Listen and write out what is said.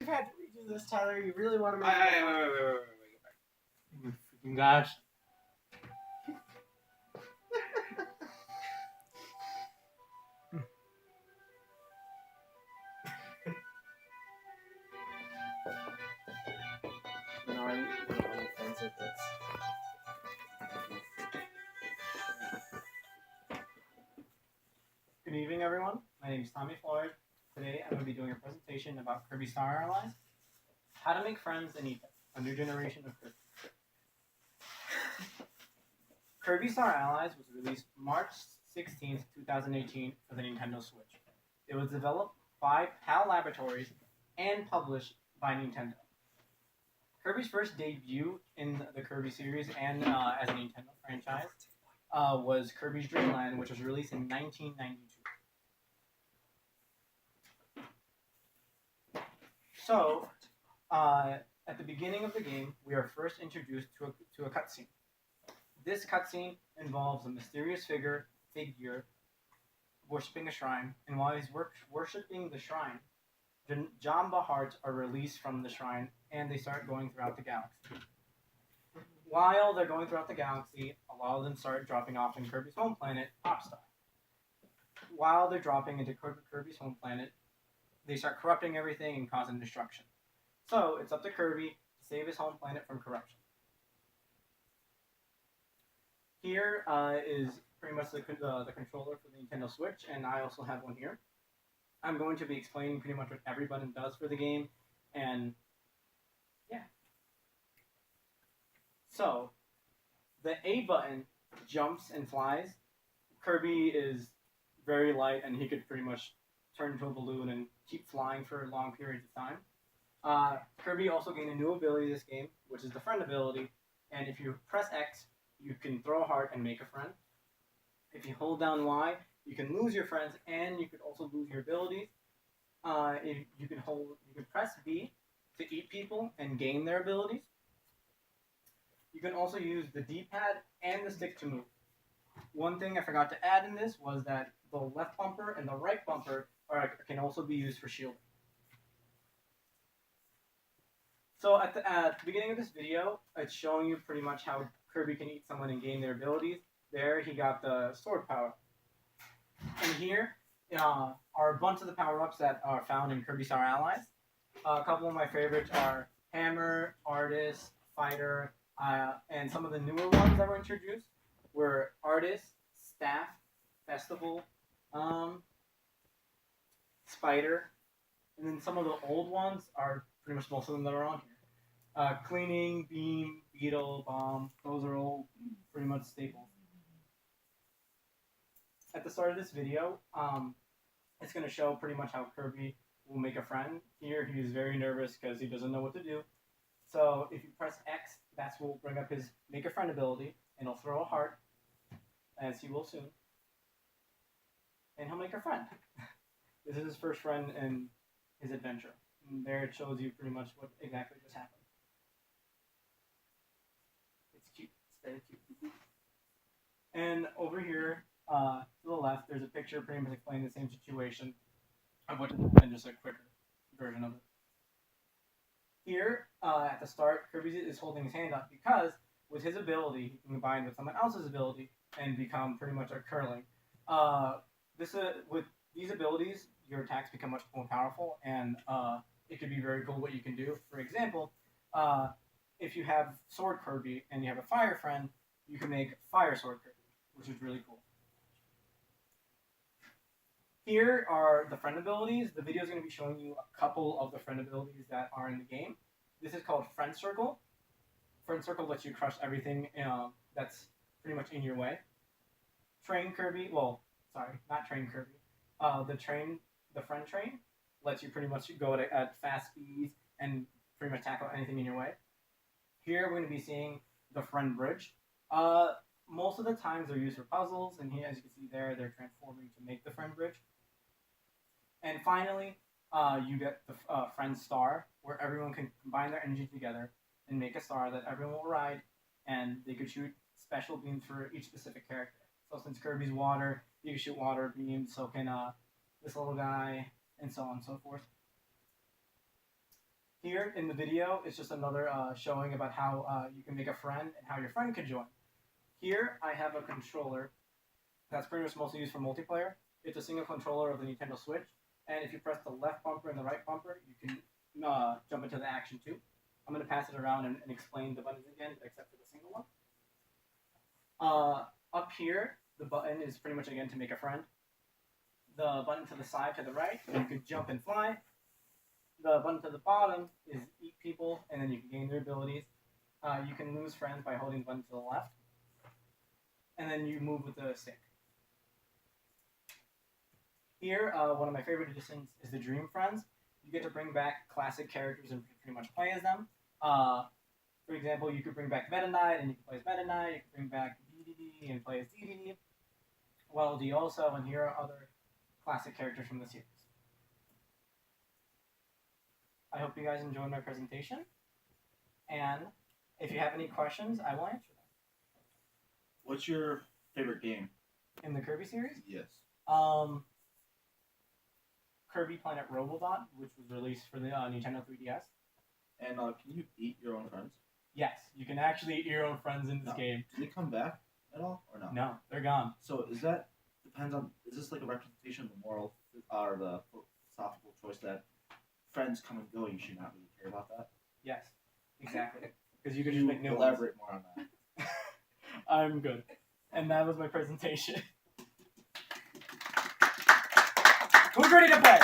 You've had to redo this, Tyler. You really want to make You freaking gosh. Good evening, everyone. My name is Tommy Floyd. Today, I'm going to be doing a presentation about Kirby Star Allies, how to make friends and eat them, a new generation of Kirby. Kirby Star Allies was released March 16th, 2018 for the Nintendo Switch. It was developed by PAL Laboratories and published by Nintendo. Kirby's first debut in the Kirby series and as a Nintendo franchise was Kirby's Dream Land, which was released in 1992. So, at the beginning of the game, we are first introduced to a cutscene. This cutscene involves a mysterious figure worshipping a shrine, and while he's worshipping the shrine, the Jamba hearts are released from the shrine, and they start going throughout the galaxy. While they're going throughout the galaxy, a lot of them start dropping off in Kirby's home planet, Popstar. While they're dropping into Kirby's home planet, they start corrupting everything and causing destruction. So, it's up to Kirby to save his home planet from corruption. Here is pretty much the controller for the Nintendo Switch, and I also have one here. I'm going to be explaining pretty much what every button does for the game, and yeah. So, the A button jumps and flies. Kirby is very light, and he could pretty much turn into a balloon and keep flying for long periods of time. Kirby also gained a new ability this game, which is the friend ability, and if you press X, you can throw a heart and make a friend. If you hold down Y, you can lose your friends, and you could also lose your abilities. If you can press B to eat people and gain their abilities. You can also use the D-pad and the stick to move. One thing I forgot to add in this was that the left bumper and the right bumper can also be used for shielding. So at the beginning of this video, it's showing you pretty much how Kirby can eat someone and gain their abilities. There, he got the sword power. And here are a bunch of the power-ups that are found in Kirby Star Allies. A couple of my favorites are Hammer, Artist, Fighter, and some of the newer ones that were introduced were Artist, Staff, Festival, Spider, and then some of the old ones are pretty much most of them that are on here. Cleaning, Beam, Beetle, Bomb, those are all pretty much staples. At the start of this video, it's going to show pretty much how Kirby will make a friend. Here, he's very nervous because he doesn't know what to do. So if you press X, that's what will bring up his make a friend ability, and he'll throw a heart, as he will soon. And he'll make a friend. This is his first friend in his adventure. And there it shows you pretty much what exactly just happened. It's cute. It's very cute. And over here, to the left, there's a picture pretty much explaining the same situation of what just happened, just a quicker version of it. Here, at the start, Kirby is holding his hand up because with his ability, he can combine with someone else's ability and become pretty much a curling. With these abilities, your attacks become much more powerful, and it could be very cool what you can do. For example, if you have Sword Kirby and you have a Fire friend, you can make Fire Sword Kirby, which is really cool. Here are the friend abilities. The video is going to be showing you a couple of the friend abilities that are in the game. This is called Friend Circle. Friend Circle lets you crush everything that's pretty much in your way. Train Kirby, well, sorry, not Train Kirby. The Friend Train lets you pretty much go at fast speeds and pretty much tackle anything in your way. Here we're going to be seeing the Friend Bridge. Most of the times they're used for puzzles, and here, as you can see there, they're transforming to make the Friend Bridge. And finally, you get the Friend Star, where everyone can combine their energy together and make a star that everyone will ride, and they could shoot special beams for each specific character. So since Kirby's water, you can shoot water beams, so can this little guy, and so on and so forth. Here in the video, it's just another showing about how you can make a friend and how your friend can join. Here, I have a controller that's pretty much mostly used for multiplayer. It's a single controller of the Nintendo Switch, and if you press the left bumper and the right bumper, you can jump into the action too. I'm going to pass it around and explain the buttons again, except for the single one. Up here, the button is pretty much, again, to make a friend. The button to the side, to the right, you can jump and fly. The button to the bottom is eat people, and then you can gain their abilities. You can lose friends by holding the button to the left. And then you move with the stick. Here, one of my favorite additions is the Dream Friends. You get to bring back classic characters and pretty much play as them. For example, you could bring back Meta Knight and you can play as Meta Knight. You could bring back DDD and play as DDD. Weldy also, and here are other classic characters from the series. I hope you guys enjoyed my presentation. And if you have any questions, I will answer them. What's your favorite game? In the Kirby series? Yes. Kirby Planet Robobot, which was released for the Nintendo 3DS. And can you eat your own friends? Yes, you can actually eat your own friends in this game. Do they come back at all or no? No, they're gone. So is this like a representation of the moral or the philosophical choice that friends come and go, you should not really care about that? Yes, exactly. Because you could just make new ones. Elaborate more on that. I'm good. And that was my presentation. Who's ready to play?